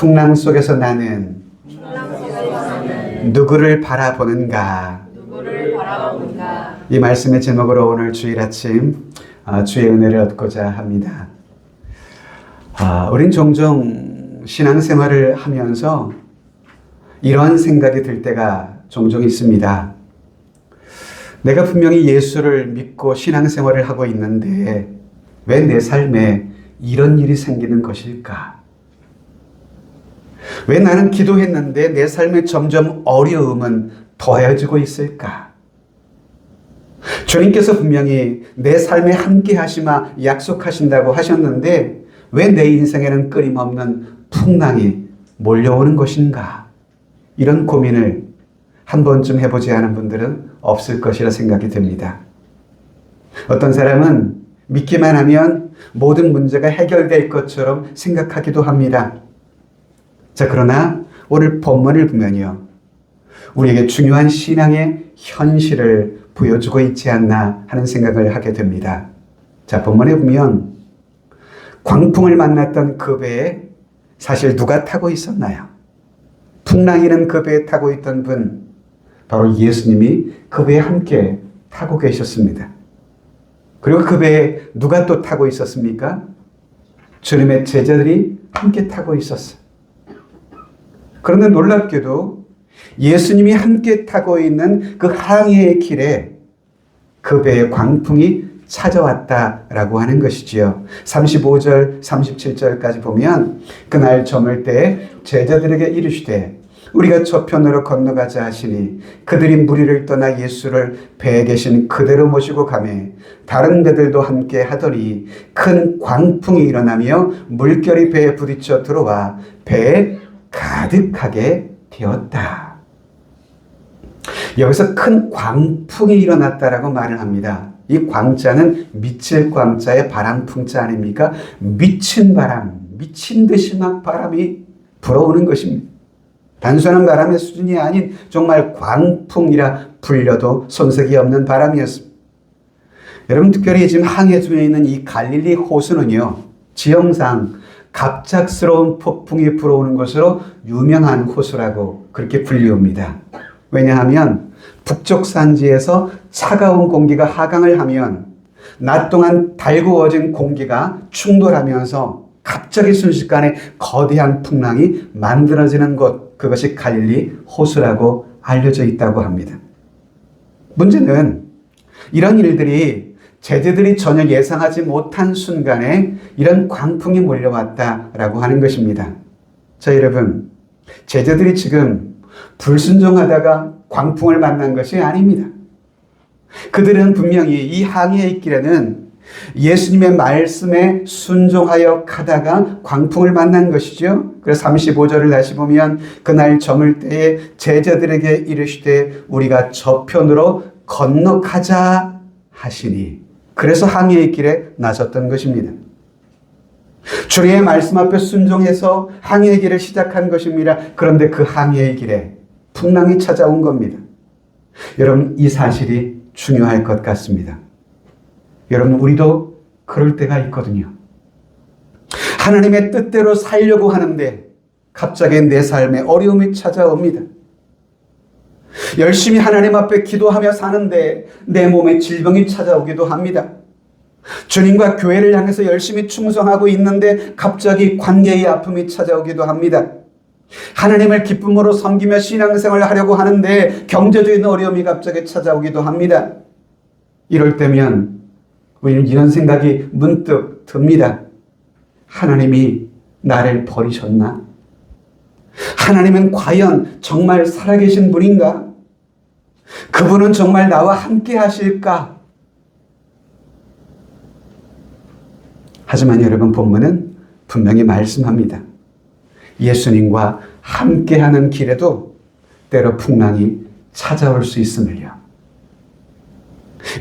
풍랑 속에서 나는 누구를 바라보는가? 이 말씀의 제목으로 오늘 주일 아침 주의 은혜를 얻고자 합니다. 우린 종종 신앙생활을 하면서 이런 생각이 들 때가 종종 있습니다. 내가 분명히 예수를 믿고 신앙생활을 하고 있는데 왜 내 삶에 이런 일이 생기는 것일까? 왜 나는 기도했는데 내 삶에 점점 어려움은 더해지고 있을까? 주님께서 분명히 내 삶에 함께 하시마 약속하신다고 하셨는데 왜 내 인생에는 끊임없는 풍랑이 몰려오는 것인가? 이런 고민을 한 번쯤 해보지 않은 분들은 없을 것이라 생각이 듭니다. 어떤 사람은 믿기만 하면 모든 문제가 해결될 것처럼 생각하기도 합니다. 자, 그러나 오늘 본문을 보면요, 우리에게 중요한 신앙의 현실을 보여주고 있지 않나 하는 생각을 하게 됩니다. 자, 본문에 보면 광풍을 만났던 그 배에 사실 누가 타고 있었나요? 풍랑이는 그 배에 타고 있던 분, 바로 예수님이 그 배에 함께 타고 계셨습니다. 그리고 그 배에 누가 또 타고 있었습니까? 주님의 제자들이 함께 타고 있었어요. 그런데 놀랍게도 예수님이 함께 타고 있는 그 항해의 길에 그 배에 광풍이 찾아왔다라고 하는 것이지요. 35절, 37절까지 보면 그날 저물 때에 제자들에게 이르시되 우리가 저편으로 건너가자 하시니 그들이 무리를 떠나 예수를 배에 계신 그대로 모시고 가매 다른 배들도 함께 하더니 큰 광풍이 일어나며 물결이 배에 부딪혀 들어와 배에 가득하게 되었다. 여기서 큰 광풍이 일어났다라고 말을 합니다. 이 광자는 미칠 광자의 바람풍자 아닙니까? 미친 바람, 미친 듯이 막 바람이 불어오는 것입니다. 단순한 바람의 수준이 아닌 정말 광풍이라 불려도 손색이 없는 바람이었습니다. 여러분, 특별히 지금 항해 중에 있는 이 갈릴리 호수는요, 지형상 갑작스러운 폭풍이 불어오는 것으로 유명한 호수라고 그렇게 불리웁니다. 왜냐하면 북쪽 산지에서 차가운 공기가 하강을 하면 낮 동안 달구어진 공기가 충돌하면서 갑자기 순식간에 거대한 풍랑이 만들어지는 곳, 그것이 갈릴리 호수라고 알려져 있다고 합니다. 문제는 이런 일들이 제자들이 전혀 예상하지 못한 순간에 이런 광풍이 몰려왔다라고 하는 것입니다. 자, 여러분, 제자들이 지금 불순종하다가 광풍을 만난 것이 아닙니다. 그들은 분명히 이 항해의 길에는 예수님의 말씀에 순종하여 가다가 광풍을 만난 것이죠. 그래서 35절을 다시 보면 그날 저물 때에 제자들에게 이르시되 우리가 저편으로 건너가자 하시니, 그래서 항해의 길에 나섰던 것입니다. 주님의 말씀 앞에 순종해서 항해의 길을 시작한 것입니다. 그런데 그 항해의 길에 풍랑이 찾아온 겁니다. 여러분, 이 사실이 중요할 것 같습니다. 여러분, 우리도 그럴 때가 있거든요. 하나님의 뜻대로 살려고 하는데 갑자기 내 삶에 어려움이 찾아옵니다. 열심히 하나님 앞에 기도하며 사는데 내 몸에 질병이 찾아오기도 합니다. 주님과 교회를 향해서 열심히 충성하고 있는데 갑자기 관계의 아픔이 찾아오기도 합니다. 하나님을 기쁨으로 섬기며 신앙생활을 하려고 하는데 경제적인 어려움이 갑자기 찾아오기도 합니다. 이럴 때면 우리는 이런 생각이 문득 듭니다. 하나님이 나를 버리셨나? 하나님은 과연 정말 살아계신 분인가? 그분은 정말 나와 함께 하실까? 하지만 여러분, 본문은 분명히 말씀합니다. 예수님과 함께하는 길에도 때로 풍랑이 찾아올 수 있음을요.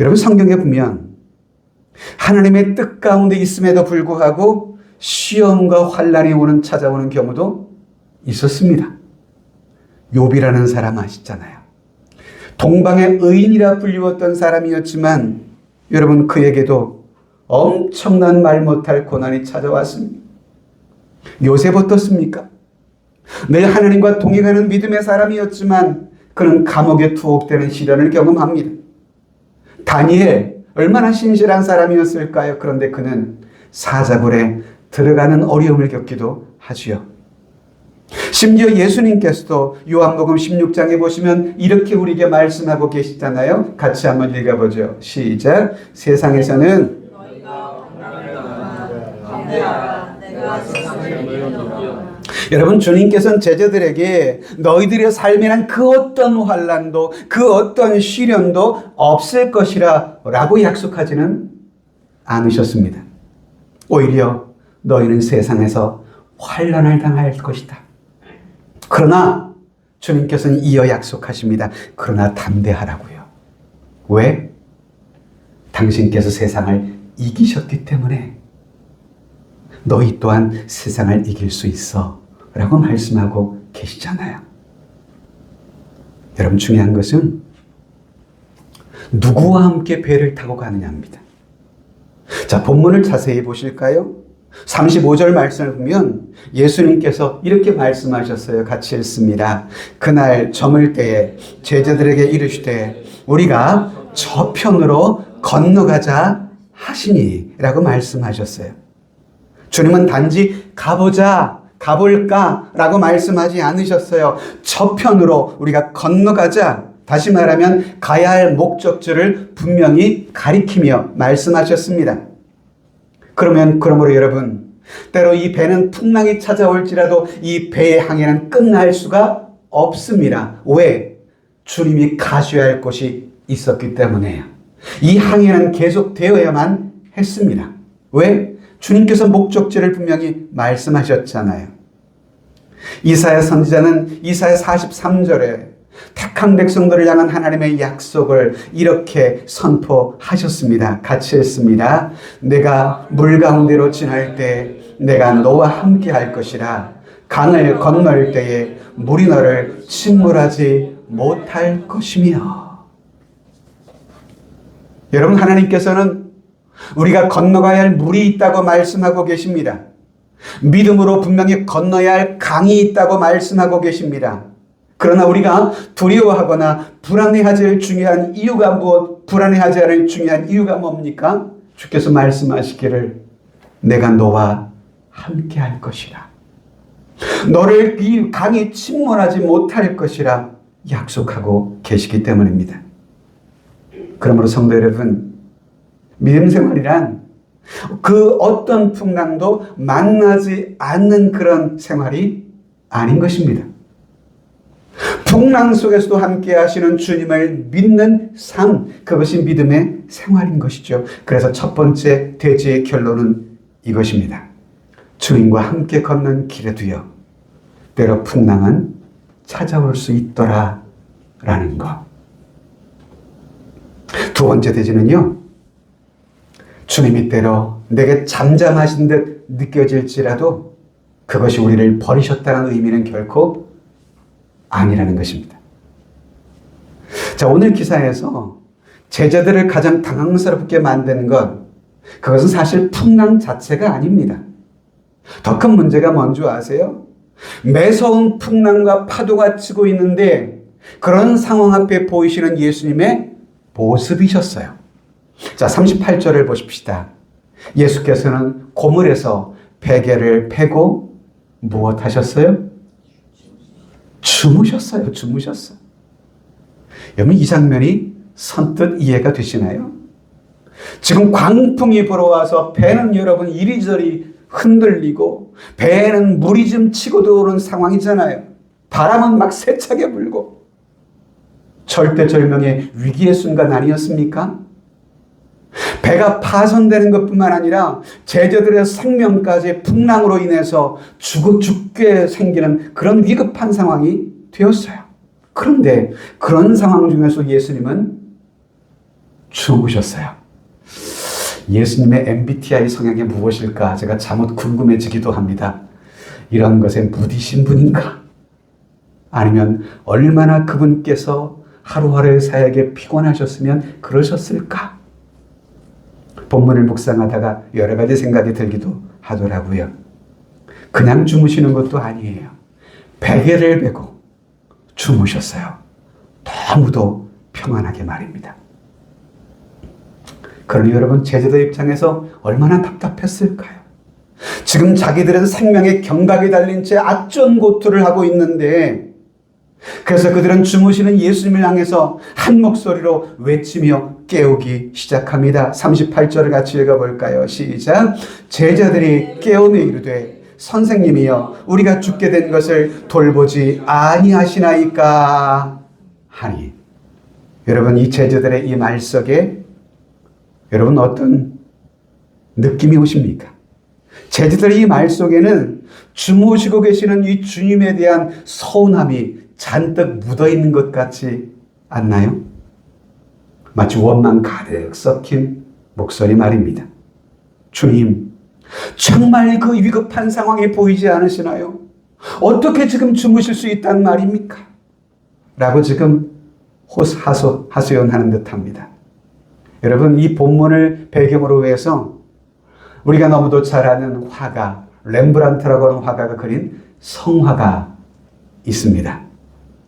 여러분, 성경에 보면 하나님의 뜻 가운데 있음에도 불구하고 시험과 환난이 찾아오는 경우도 있었습니다. 욥이라는 사람 아시잖아요. 동방의 의인이라 불리웠던 사람이었지만 여러분, 그에게도 엄청난 말 못할 고난이 찾아왔습니다. 요셉 어떻습니까? 늘 하나님과 동행하는 믿음의 사람이었지만 그는 감옥에 투옥되는 시련을 경험합니다. 다니엘, 얼마나 신실한 사람이었을까요? 그런데 그는 사자굴에 들어가는 어려움을 겪기도 하지요. 심지어 예수님께서도 요한복음 16장에 보시면 이렇게 우리에게 말씀하고 계시잖아요. 같이 한번 읽어보죠. 시작. 세상에서는 여러분, 주님께서는 제자들에게 너희들의 삶에는 그 어떤 환난도 그 어떤 시련도 없을 것이라 라고 약속하지는 않으셨습니다. 오히려 너희는 세상에서 환난을 당할 것이다. 그러나 주님께서는 이어 약속하십니다. 그러나 담대하라고요. 왜? 당신께서 세상을 이기셨기 때문에 너희 또한 세상을 이길 수 있어 라고 말씀하고 계시잖아요. 여러분, 중요한 것은 누구와 함께 배를 타고 가느냐입니다. 자, 본문을 자세히 보실까요? 35절 말씀을 보면 예수님께서 이렇게 말씀하셨어요. 같이 읽습니다. 그날 저물 때에 제자들에게 이르시되 우리가 저편으로 건너가자 하시니 라고 말씀하셨어요. 주님은 단지 가보자, 가볼까 라고 말씀하지 않으셨어요. 저편으로 우리가 건너가자, 다시 말하면 가야 할 목적지를 분명히 가리키며 말씀하셨습니다. 그러므로 여러분, 때로 이 배는 풍랑이 찾아올지라도 이 배의 항해는 끝날 수가 없습니다. 왜? 주님이 가셔야 할 곳이 있었기 때문에요. 이 항해는 계속되어야만 했습니다. 왜? 주님께서 목적지를 분명히 말씀하셨잖아요. 이사야 선지자는 이사야 43절에 택한 백성들을 향한 하나님의 약속을 이렇게 선포하셨습니다. 같이 읽습니다. 내가 물 가운데로 지날 때 내가 너와 함께 할 것이라. 강을 건널 때에 물이 너를 침몰하지 못할 것이며. 여러분, 하나님께서는 우리가 건너가야 할 물이 있다고 말씀하고 계십니다. 믿음으로 분명히 건너야 할 강이 있다고 말씀하고 계십니다. 그러나 우리가 두려워하거나 불안해하지 않을 중요한 이유가 불안해하지 않을 중요한 이유가 뭡니까? 주께서 말씀하시기를 내가 너와 함께 할 것이라. 너를 이 강이 침몰하지 못할 것이라 약속하고 계시기 때문입니다. 그러므로 성도 여러분, 믿음 생활이란 그 어떤 풍랑도 만나지 않는 그런 생활이 아닌 것입니다. 풍랑 속에서도 함께 하시는 주님을 믿는 삶, 그것이 믿음의 생활인 것이죠. 그래서 첫 번째 대지의 결론은 이것입니다. 주님과 함께 걷는 길에도요, 때로 풍랑은 찾아올 수 있더라 라는 것. 두 번째 대지는요, 주님이 때로 내게 잠잠하신 듯 느껴질지라도 그것이 우리를 버리셨다는 의미는 결코 아니라는 것입니다. 자, 오늘 기사에서 제자들을 가장 당황스럽게 만드는 것, 그것은 사실 풍랑 자체가 아닙니다. 더 큰 문제가 뭔지 아세요? 매서운 풍랑과 파도가 치고 있는데 그런 상황 앞에 보이시는 예수님의 모습이셨어요. 자, 38절을 보십시다. 예수께서는 고물에서 베개를 펴고 무엇 하셨어요? 주무셨어요. 여러분, 이 장면이 선뜻 이해가 되시나요? 지금 광풍이 불어와서 배는 여러분 이리저리 흔들리고 배에는 물이 좀 치고 들어오는 상황이잖아요. 바람은 막 세차게 불고 절대절명의 위기의 순간 아니었습니까? 배가 파손되는 것뿐만 아니라 제자들의 생명까지 풍랑으로 인해서 죽게 생기는 그런 위급한 상황이 되었어요. 그런데 그런 상황 중에서 예수님은 주무셨어요. 예수님의 MBTI 성향이 무엇일까 제가 잠옷 궁금해지기도 합니다. 이런 것에 무디신 분인가? 아니면 얼마나 그분께서 하루하루의 사역에 피곤하셨으면 그러셨을까? 본문을 묵상하다가 여러 가지 생각이 들기도 하더라고요. 그냥 주무시는 것도 아니에요. 베개를 베고 주무셨어요. 너무도 평안하게 말입니다. 그러니 여러분, 제자들 입장에서 얼마나 답답했을까요? 지금 자기들은 생명의 경각에 달린 채 악전고투를 하고 있는데, 그래서 그들은 주무시는 예수님을 향해서 한 목소리로 외치며 깨우기 시작합니다. 38절을 같이 읽어볼까요? 시작. 제자들이 깨우며 이르되 선생님이여 우리가 죽게 된 것을 돌보지 아니하시나이까 하니. 여러분, 이 제자들의 이 말 속에 여러분 어떤 느낌이 오십니까? 제자들의 이 말 속에는 주무시고 계시는 이 주님에 대한 서운함이 잔뜩 묻어있는 것 같지 않나요? 마치 원망 가득 섞인 목소리 말입니다. 주님, 정말 그 위급한 상황이 보이지 않으시나요? 어떻게 지금 주무실 수 있단 말입니까? 라고 지금 하소연하는 듯합니다. 여러분, 이 본문을 배경으로 해서 우리가 너무도 잘 아는 화가, 렘브란트라고 하는 화가가 그린 성화가 있습니다.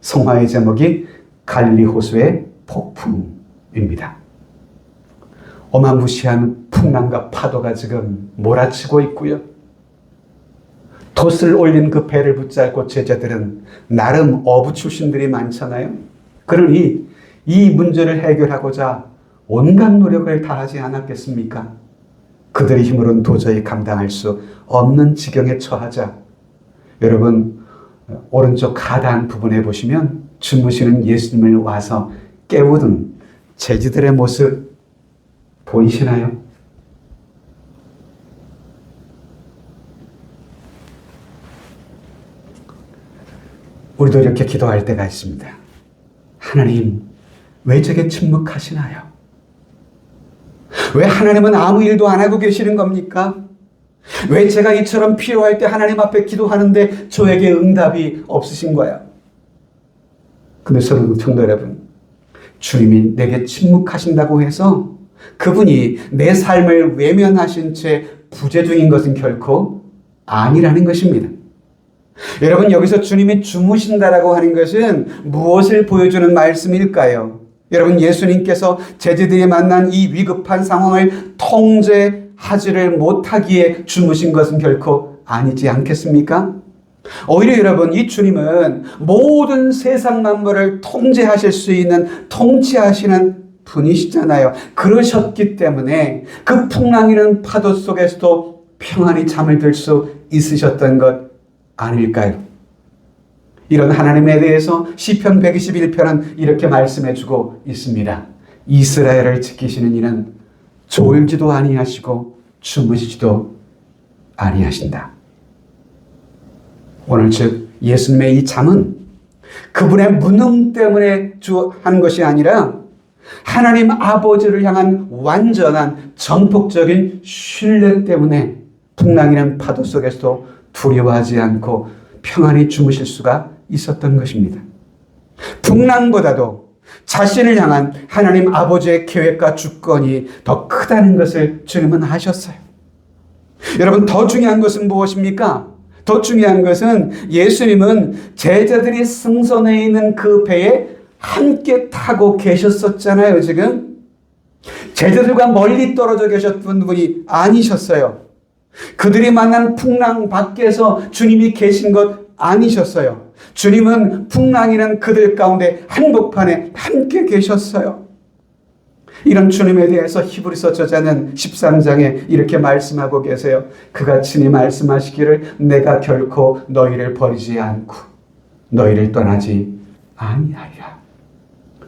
성화의 제목이 갈리호수의 폭풍입니다. 어마무시한 풍랑과 파도가 지금 몰아치고 있고요. 돛을 올린 그 배를 붙잡고 제자들은 나름 어부 출신들이 많잖아요. 그러니 이 문제를 해결하고자 온갖 노력을 다하지 않았겠습니까? 그들의 힘으로는 도저히 감당할 수 없는 지경에 처하자 여러분, 오른쪽 하단 부분에 보시면 주무시는 예수님을 와서 깨우던 제자들의 모습 보이시나요? 우리도 이렇게 기도할 때가 있습니다. 하나님, 왜 제게 침묵하시나요? 왜 하나님은 아무 일도 안 하고 계시는 겁니까? 왜 제가 이처럼 필요할 때 하나님 앞에 기도하는데 저에게 응답이 없으신 거야? 근데 성도 여러분, 주님이 내게 침묵하신다고 해서 그분이 내 삶을 외면하신 채 부재 중인 것은 결코 아니라는 것입니다. 여러분, 여기서 주님이 주무신다라고 하는 것은 무엇을 보여주는 말씀일까요? 여러분, 예수님께서 제자들이 만난 이 위급한 상황을 통제하지를 못하기에 주무신 것은 결코 아니지 않겠습니까? 오히려 여러분, 이 주님은 모든 세상 만물을 통제하실 수 있는 통치하시는 분이시잖아요. 그러셨기 때문에 그 풍랑이는 파도 속에서도 평안히 잠을 들 수 있으셨던 것 아닐까요? 이런 하나님에 대해서 시편 121편은 이렇게 말씀해주고 있습니다. 이스라엘을 지키시는 이는 졸지도 아니하시고 주무시지도 아니하신다. 오늘 즉 예수님의 이 잠은 그분의 무능 때문에 한 것이 아니라 하나님 아버지를 향한 완전한 전폭적인 신뢰 때문에 풍랑이는 파도 속에서도 두려워하지 않고 평안히 주무실 수가 있었던 것입니다. 풍랑보다도 자신을 향한 하나님 아버지의 계획과 주권이 더 크다는 것을 주님은 아셨어요. 여러분, 더 중요한 것은 무엇입니까? 더 중요한 것은 예수님은 제자들이 승선해 있는 그 배에 함께 타고 계셨었잖아요, 지금. 제자들과 멀리 떨어져 계셨던 분이 아니셨어요. 그들이 만난 풍랑 밖에서 주님이 계신 것 아니셨어요. 주님은 풍랑이는 그들 가운데 한복판에 함께 계셨어요. 이런 주님에 대해서 히브리서 저자는 13장에 이렇게 말씀하고 계세요. 그가 친히 말씀하시기를 내가 결코 너희를 버리지 않고 너희를 떠나지 아니하리라.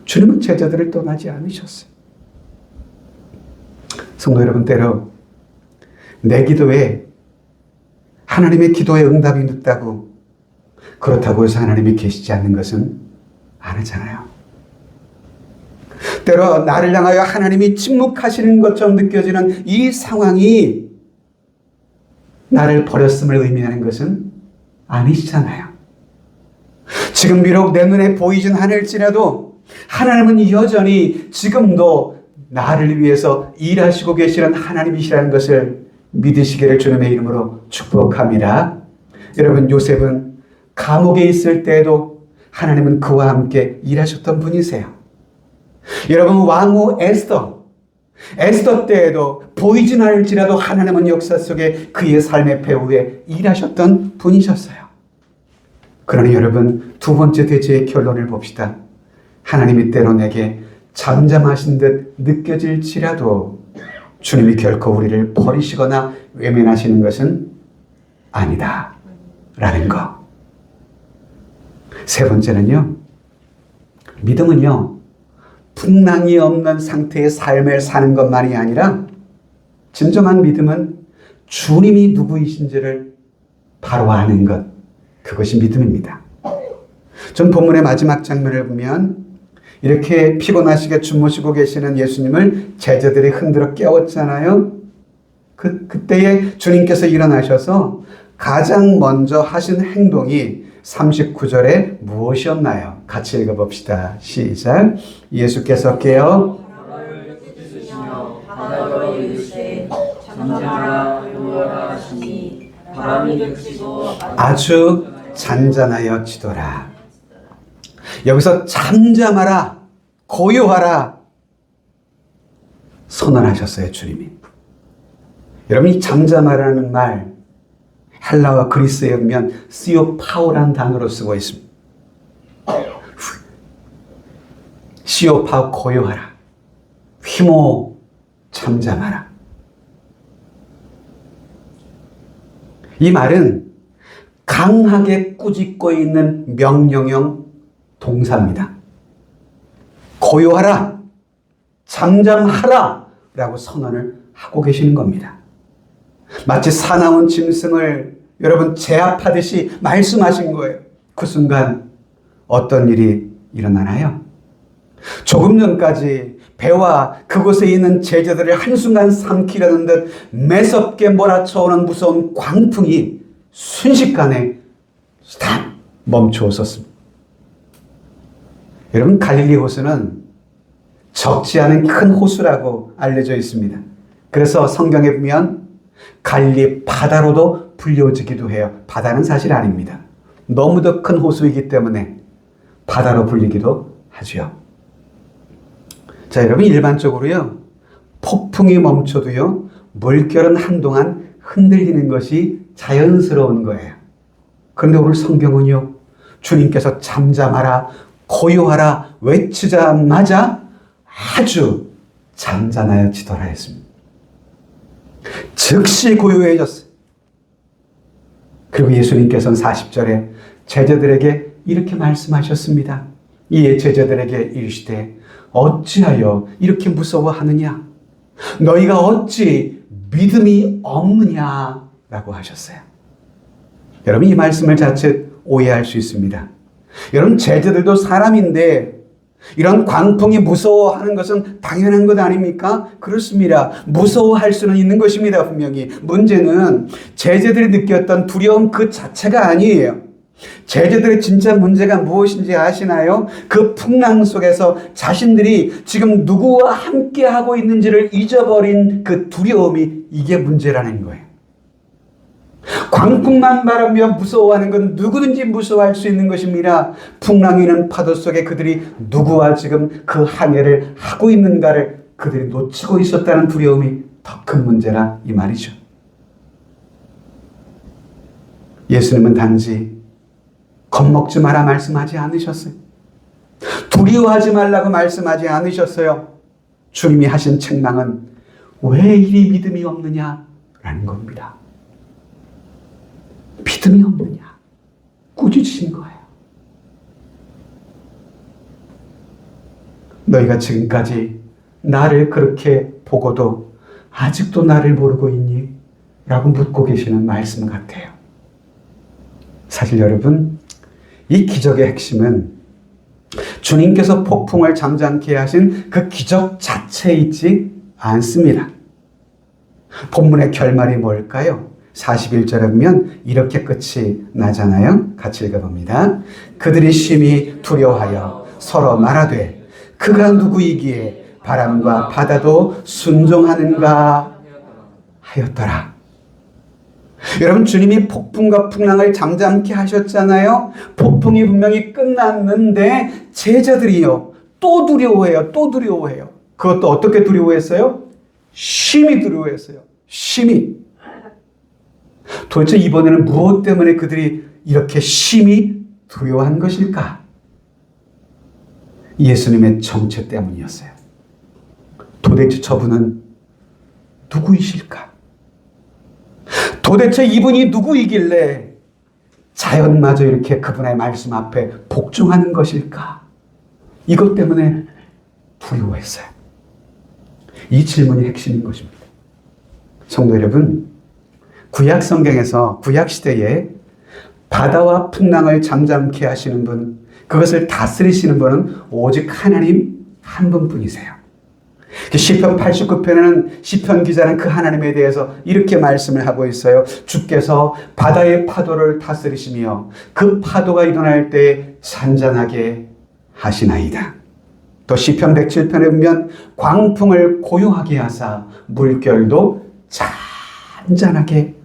주님은 제자들을 떠나지 않으셨어요. 성도 여러분, 때로 내 기도에 하나님의 기도에 응답이 늦다고 그렇다고 해서 하나님이 계시지 않는 것은 아니잖아요. 때로 나를 향하여 하나님이 침묵하시는 것처럼 느껴지는 이 상황이 나를 버렸음을 의미하는 것은 아니시잖아요. 지금 비록 내 눈에 보이진 않을지라도 하나님은 여전히 지금도 나를 위해서 일하시고 계시는 하나님이시라는 것을 믿으시기를 주님의 이름으로 축복합니다. 여러분, 요셉은 감옥에 있을 때에도 하나님은 그와 함께 일하셨던 분이세요. 여러분, 왕후 에스더 때에도 보이진 않을지라도 하나님은 역사 속에 그의 삶의 배후에 일하셨던 분이셨어요. 그러니 여러분, 두 번째 대지의 결론을 봅시다. 하나님이 때로 내게 잠잠하신 듯 느껴질지라도 주님이 결코 우리를 버리시거나 외면하시는 것은 아니다 라는 거. 세 번째는요, 믿음은요, 풍랑이 없는 상태의 삶을 사는 것만이 아니라 진정한 믿음은 주님이 누구이신지를 바로 아는 것, 그것이 믿음입니다. 전 본문의 마지막 장면을 보면 이렇게 피곤하시게 주무시고 계시는 예수님을 제자들이 흔들어 깨웠잖아요. 그때에 주님께서 일어나셔서 가장 먼저 하신 행동이 39절에 무엇이었나요? 같이 읽어봅시다. 시작. 예수께서 깨어 아주 잔잔하여 지더라. 여기서 잠잠하라, 고요하라 선언하셨어요, 주님이. 여러분, 이 잠잠하라는 말 헬라와 그리스어에 보면 시오파우라는 단어로 쓰고 있습니다. 시오파우, 고요하라, 휘모 잠잠하라. 이 말은 강하게 꾸짖고 있는 명령형 동사입니다. 고요하라, 잠잠하라 라고 선언을 하고 계시는 겁니다. 마치 사나운 짐승을 여러분 제압하듯이 말씀하신 거예요. 그 순간 어떤 일이 일어나나요? 조금 전까지 배와 그곳에 있는 제자들을 한순간 삼키려는 듯 매섭게 몰아쳐오는 무서운 광풍이 순식간에 스탑 멈추어 섰습니다. 여러분, 갈릴리 호수는 적지 않은 큰 호수라고 알려져 있습니다. 그래서 성경에 보면 갈릴리 바다로도 불려지기도 해요. 바다는 사실 아닙니다. 너무도 큰 호수이기 때문에 바다로 불리기도 하죠. 자, 여러분, 일반적으로요, 폭풍이 멈춰도요, 물결은 한동안 흔들리는 것이 자연스러운 거예요. 그런데 오늘 성경은요, 주님께서 잠잠하라, 고요하라 외치자마자 아주 잔잔하여지더라 했습니다. 즉시 고요해졌어요. 그리고 예수님께서는 40절에 제자들에게 이렇게 말씀하셨습니다. 이에 제자들에게 이르시되 어찌하여 이렇게 무서워하느냐? 너희가 어찌 믿음이 없느냐? 라고 하셨어요. 여러분, 이 말씀을 자칫 오해할 수 있습니다. 여러분, 제자들도 사람인데 이런 광풍이 무서워하는 것은 당연한 것 아닙니까? 그렇습니다. 무서워할 수는 있는 것입니다, 분명히. 문제는 제자들이 느꼈던 두려움 그 자체가 아니에요. 제자들의 진짜 문제가 무엇인지 아시나요? 그 풍랑 속에서 자신들이 지금 누구와 함께 하고 있는지를 잊어버린 그 두려움이 이게 문제라는 거예요. 광풍만 바라며 무서워하는 건 누구든지 무서워할 수 있는 것입니다. 풍랑이는 파도 속에 그들이 누구와 지금 그 항해를 하고 있는가를 그들이 놓치고 있었다는 두려움이 더 큰 문제라 이 말이죠. 예수님은 단지 겁먹지 마라 말씀하지 않으셨어요. 두려워하지 말라고 말씀하지 않으셨어요. 주님이 하신 책망은 왜 이리 믿음이 없느냐라는 겁니다. 믿음이 없느냐? 꾸짖으신 거예요. 너희가 지금까지 나를 그렇게 보고도 아직도 나를 모르고 있니? 라고 묻고 계시는 말씀 같아요. 사실 여러분, 이 기적의 핵심은 주님께서 폭풍을 잠잠케 하신 그 기적 자체에 있지 않습니다. 본문의 결말이 뭘까요? 41절에 보면 이렇게 끝이 나잖아요. 같이 읽어봅니다. 그들이 심히 두려워하여 서로 말하되 그가 누구이기에 바람과 바다도 순종하는가 하였더라. 여러분, 주님이 폭풍과 풍랑을 잠잠케 하셨잖아요. 폭풍이 분명히 끝났는데 제자들이요, 또 두려워해요. 또 두려워해요. 그것도 어떻게 두려워했어요? 심히 두려워했어요. 심히. 도대체 이번에는 무엇 때문에 그들이 이렇게 심히 두려워한 것일까? 예수님의 정체 때문이었어요. 도대체 저분은 누구이실까? 도대체 이분이 누구이길래 자연마저 이렇게 그분의 말씀 앞에 복종하는 것일까? 이것 때문에 두려워했어요. 이 질문이 핵심인 것입니다. 성도 여러분, 구약 성경에서 구약 시대에 바다와 풍랑을 잠잠케 하시는 분, 그것을 다스리시는 분은 오직 하나님 한 분뿐이세요. 시편 89편에는 시편 기자는 그 하나님에 대해서 이렇게 말씀을 하고 있어요. 주께서 바다의 파도를 다스리시며 그 파도가 일어날 때 잔잔하게 하시나이다. 또 시편 107편에 보면 광풍을 고요하게 하사 물결도 잔잔하게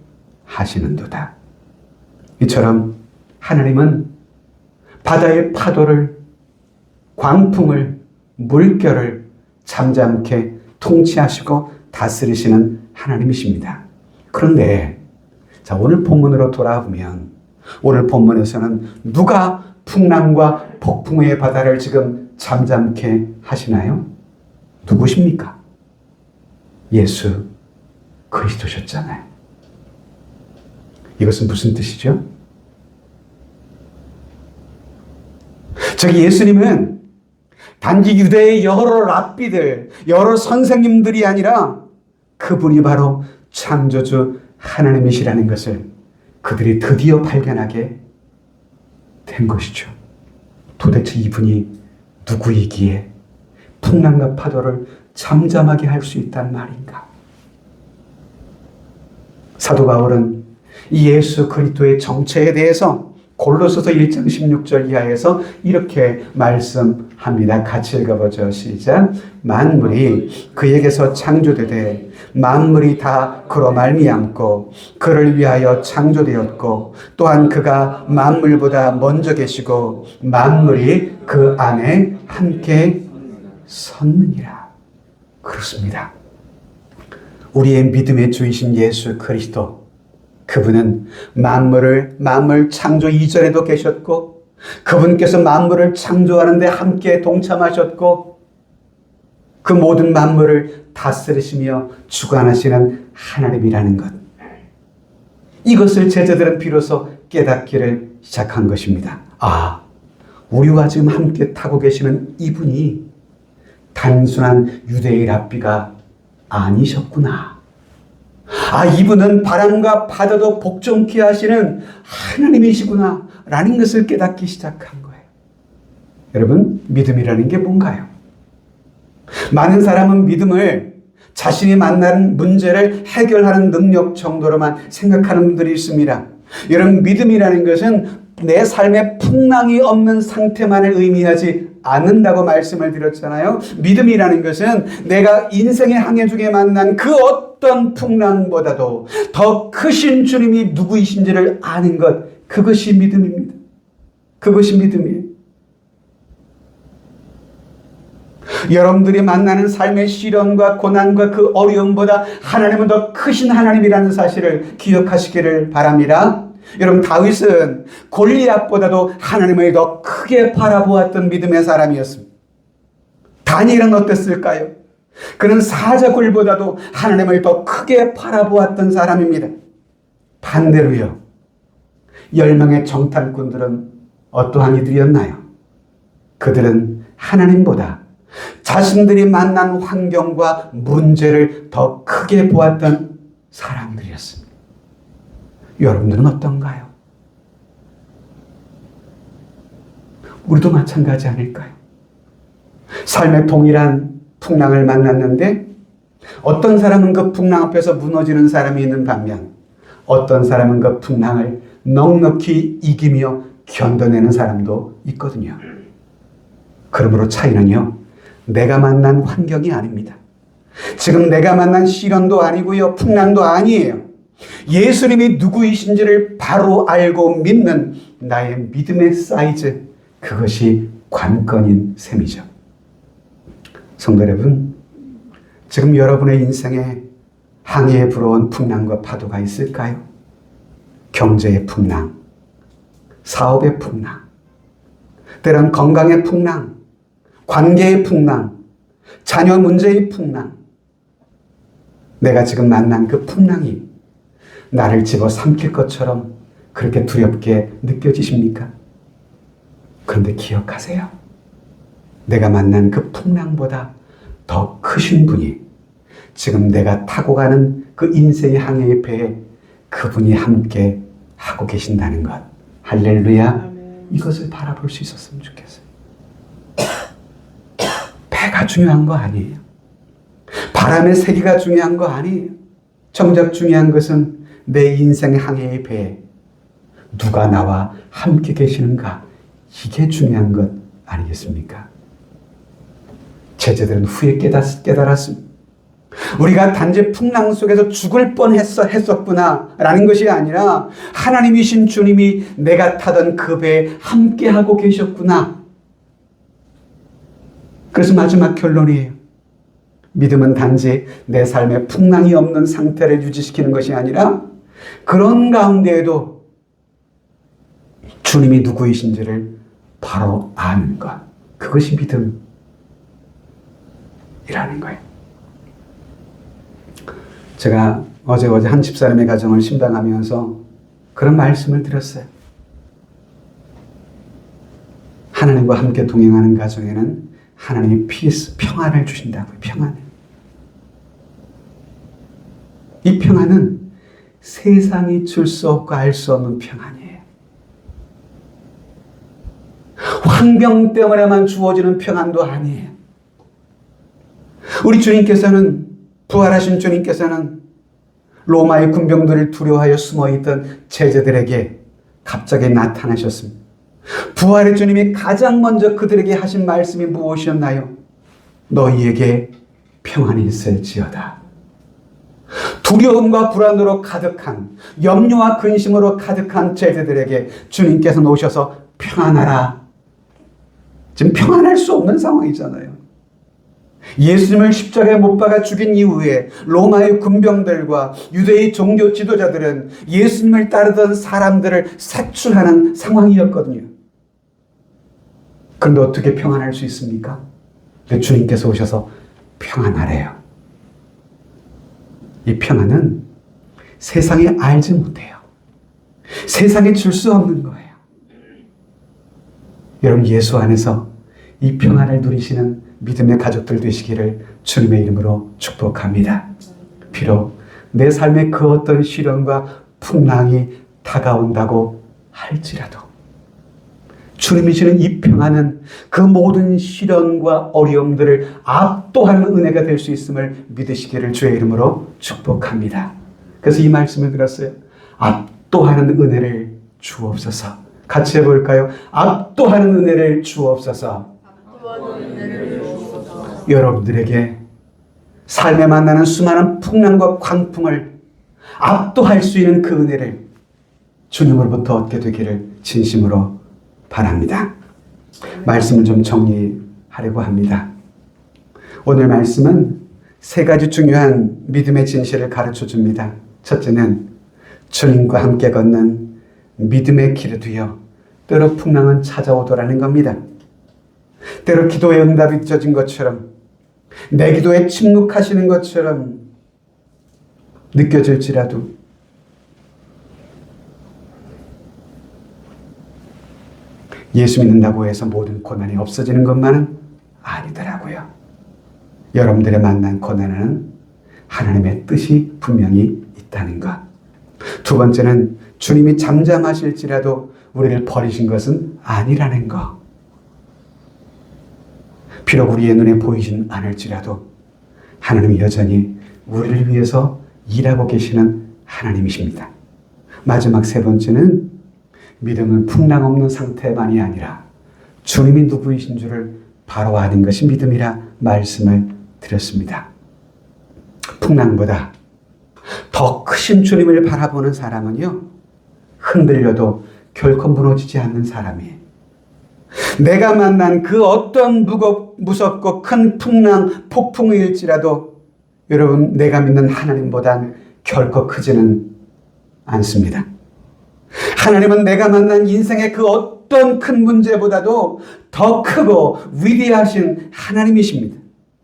하시는도다. 이처럼 하나님은 바다의 파도를, 광풍을, 물결을 잠잠케 통치하시고 다스리시는 하나님이십니다. 그런데 자, 오늘 본문으로 돌아보면 오늘 본문에서는 누가 풍랑과 폭풍의 바다를 지금 잠잠케 하시나요? 누구십니까? 예수 그리스도셨잖아요. 이것은 무슨 뜻이죠? 저기 예수님은 단지 유대의 여러 랍비들, 여러 선생님들이 아니라 그분이 바로 창조주 하나님이시라는 것을 그들이 드디어 발견하게 된 것이죠. 도대체 이분이 누구이기에 풍랑과 파도를 잠잠하게 할 수 있단 말인가? 사도 바울은 이 예수 그리스도의 정체에 대해서 골로새서 1장 16절 이하에서 이렇게 말씀합니다. 같이 읽어보죠. 시작. 만물이 그에게서 창조되되 만물이 다 그로 말미암고 그를 위하여 창조되었고 또한 그가 만물보다 먼저 계시고 만물이 그 안에 함께 섰느니라. 그렇습니다. 우리의 믿음의 주이신 예수 그리스도, 그분은 만물 창조 이전에도 계셨고 그분께서 만물을 창조하는데 함께 동참하셨고 그 모든 만물을 다스리시며 주관하시는 하나님이라는 것, 이것을 제자들은 비로소 깨닫기를 시작한 것입니다. 아, 우리와 지금 함께 타고 계시는 이분이 단순한 유대의 랍비가 아니셨구나. 아, 이분은 바람과 바다도 복종케 하시는 하나님이시구나 라는 것을 깨닫기 시작한 거예요. 여러분, 믿음이라는 게 뭔가요? 많은 사람은 믿음을 자신이 만나는 문제를 해결하는 능력 정도로만 생각하는 분들이 있습니다. 여러분, 믿음이라는 것은 내 삶에 풍랑이 없는 상태만을 의미하지 않는다고 말씀을 드렸잖아요. 믿음이라는 것은 내가 인생의 항해 중에 만난 그 어떤 풍랑보다도 더 크신 주님이 누구이신지를 아는 것, 그것이 믿음입니다. 그것이 믿음이에요. 여러분들이 만나는 삶의 시련과 고난과 그 어려움보다 하나님은 더 크신 하나님이라는 사실을 기억하시기를 바랍니다. 여러분, 다윗은 골리앗보다도 하나님을 더 크게 바라보았던 믿음의 사람이었습니다. 다니엘은 어땠을까요? 그는 사자굴보다도 하나님을 더 크게 바라보았던 사람입니다. 반대로요, 10명의 정탐꾼들은 어떠한 이들이었나요? 그들은 하나님보다 자신들이 만난 환경과 문제를 더 크게 보았던 사람들이었습니다. 여러분들은 어떤가요? 우리도 마찬가지 아닐까요? 삶의 동일한 풍랑을 만났는데 어떤 사람은 그 풍랑 앞에서 무너지는 사람이 있는 반면 어떤 사람은 그 풍랑을 넉넉히 이기며 견뎌내는 사람도 있거든요. 그러므로 차이는요, 내가 만난 환경이 아닙니다. 지금 내가 만난 시련도 아니고요, 풍랑도 아니에요. 예수님이 누구이신지를 바로 알고 믿는 나의 믿음의 사이즈, 그것이 관건인 셈이죠. 성도 여러분, 지금 여러분의 인생에 항해에 불어온 풍랑과 파도가 있을까요? 경제의 풍랑, 사업의 풍랑, 때론 건강의 풍랑, 관계의 풍랑, 자녀 문제의 풍랑. 내가 지금 만난 그 풍랑이 나를 집어삼킬 것처럼 그렇게 두렵게 느껴지십니까? 그런데 기억하세요. 내가 만난 그 풍랑보다 더 크신 분이 지금 내가 타고 가는 그 인생의 항해의 배에 그분이 함께 하고 계신다는 것. 할렐루야. 이것을 바라볼 수 있었으면 좋겠어요. 배가 중요한 거 아니에요. 바람의 세기가 중요한 거 아니에요. 정작 중요한 것은 내 인생 항해의 배에 누가 나와 함께 계시는가, 이게 중요한 것 아니겠습니까? 제자들은 후에 깨달았습니다. 우리가 단지 풍랑 속에서 죽을 뻔했었구나 라는 것이 아니라 하나님이신 주님이 내가 타던 그 배에 함께하고 계셨구나. 그래서 마지막 결론이에요. 믿음은 단지 내 삶에 풍랑이 없는 상태를 유지시키는 것이 아니라 그런 가운데에도 주님이 누구이신지를 바로 아는 것. 그것이 믿음이라는 거예요. 제가 어제 한 집사람의 가정을 신방하면서 그런 말씀을 드렸어요. 하나님과 함께 동행하는 가정에는 하나님이 피스, 평안을 주신다고요. 평안을. 이 평안은 세상이 줄 수 없고 알 수 없는 평안이에요. 환경 때문에만 주어지는 평안도 아니에요. 우리 주님께서는, 부활하신 주님께서는 로마의 군병들을 두려워하여 숨어있던 제자들에게 갑자기 나타나셨습니다. 부활의 주님이 가장 먼저 그들에게 하신 말씀이 무엇이었나요? 너희에게 평안이 있을지어다. 두려움과 불안으로 가득한, 염려와 근심으로 가득한 제자들에게 주님께서 오셔서 평안하라. 지금 평안할 수 없는 상황이잖아요. 예수님을 십자가에 못 박아 죽인 이후에 로마의 군병들과 유대의 종교 지도자들은 예수님을 따르던 사람들을 사출하는 상황이었거든요. 그런데 어떻게 평안할 수 있습니까? 주님께서 오셔서 평안하래요. 이 평안은 세상에 알지 못해요. 세상에 줄 수 없는 거예요. 여러분, 예수 안에서 이 평안을 누리시는 믿음의 가족들 되시기를 주님의 이름으로 축복합니다. 비록 내 삶에 그 어떤 시련과 풍랑이 다가온다고 할지라도 주님이 주는 이 평안은 그 모든 시련과 어려움들을 압도하는 은혜가 될 수 있음을 믿으시기를 주의 이름으로 축복합니다. 그래서 이 말씀을 들었어요. 압도하는 은혜를 주옵소서. 같이 해볼까요? 압도하는 은혜를 주옵소서. 여러분들에게 삶에 만나는 수많은 풍랑과 광풍을 압도할 수 있는 그 은혜를 주님으로부터 얻게 되기를 진심으로 바랍니다. 말씀을 좀 정리하려고 합니다. 오늘 말씀은 세 가지 중요한 믿음의 진실을 가르쳐 줍니다. 첫째는 주님과 함께 걷는 믿음의 길을 두어 때로 풍랑은 찾아오더라는 겁니다. 때로 기도의 응답이 늦어진 것처럼, 내 기도에 침묵하시는 것처럼 느껴질지라도 예수 믿는다고 해서 모든 고난이 없어지는 것만은 아니더라고요. 여러분들의 만난 고난에는 하나님의 뜻이 분명히 있다는 것. 두 번째는 주님이 잠잠하실지라도 우리를 버리신 것은 아니라는 것. 비록 우리의 눈에 보이진 않을지라도 하나님이 여전히 우리를 위해서 일하고 계시는 하나님이십니다. 마지막 세 번째는 믿음은 풍랑 없는 상태만이 아니라 주님이 누구이신 줄을 바로 아는 것이 믿음이라 말씀을 드렸습니다. 풍랑보다 더 크신 주님을 바라보는 사람은요, 흔들려도 결코 무너지지 않는 사람이에요. 내가 만난 그 어떤 무섭고 큰 풍랑, 폭풍일지라도 여러분, 내가 믿는 하나님보단 결코 크지는 않습니다. 하나님은 내가 만난 인생의 그 어떤 큰 문제보다도 더 크고 위대하신 하나님이십니다.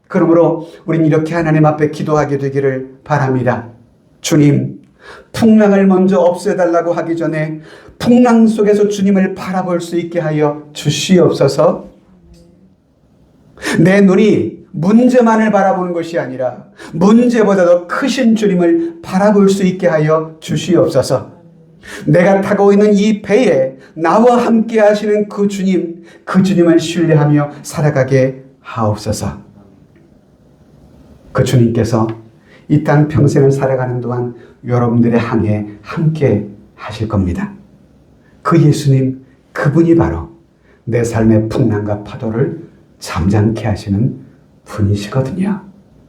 그러므로 우린 이렇게 하나님 앞에 기도하게 되기를 바랍니다. 주님, 풍랑을 먼저 없애달라고 하기 전에 풍랑 속에서 주님을 바라볼 수 있게 하여 주시옵소서. 내 눈이 문제만을 바라보는 것이 아니라 문제보다도 크신 주님을 바라볼 수 있게 하여 주시옵소서. 내가 타고 있는 이 배에 나와 함께 하시는 그 주님을 신뢰하며 살아가게 하옵소서. 그 주님께서 이 땅 평생을 살아가는 동안 여러분들의 항해 함께 하실 겁니다. 그 예수님, 그분이 바로 내 삶의 풍랑과 파도를 잠잠케 하시는 분이시거든요.